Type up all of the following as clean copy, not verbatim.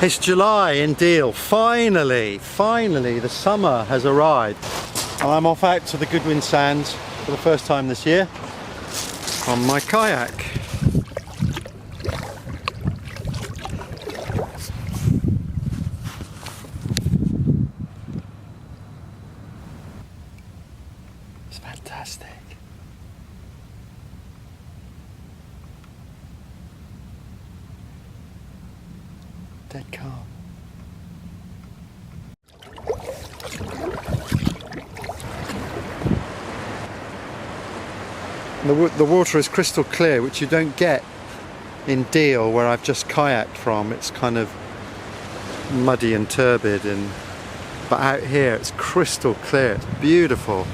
It's July in Deal. Finally the summer has arrived. I'm off out to the Goodwin Sands for the first time this year on my kayak. It's fantastic. Dead calm. The water is crystal clear, which you don't get in Deal, where I've just kayaked from. It's kind of muddy and turbid, but out here it's crystal clear. It's beautiful.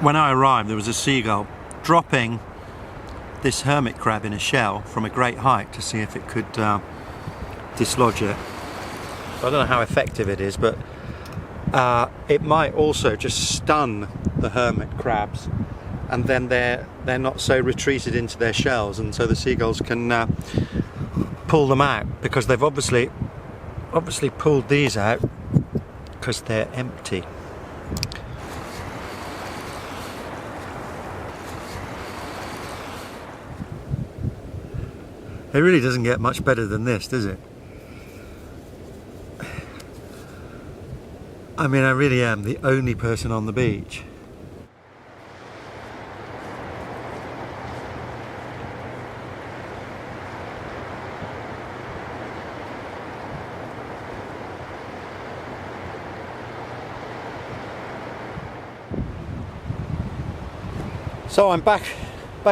When I arrived, there was a seagull dropping this hermit crab in a shell from a great height to see if it could dislodge it. I don't know how effective it is, but it might also just stun the hermit crabs, and then they're not so retreated into their shells, and so the seagulls can pull them out, because they've obviously pulled these out because they're empty. It really doesn't get much better than this, does it? I mean, I really am the only person on the beach. So I'm back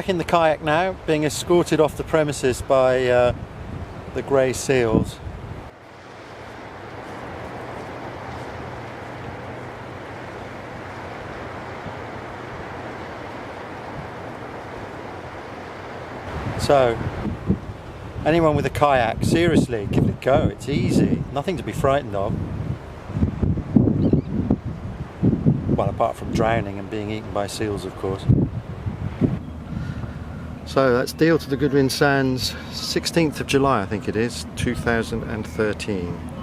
in the kayak now, being escorted off the premises by the grey seals. So, anyone with a kayak, seriously, give it a go. It's easy, nothing to be frightened of. Well, apart from drowning and being eaten by seals, of course. So that's Deal to the Goodwin Sands, 16th of July I think it is, 2013.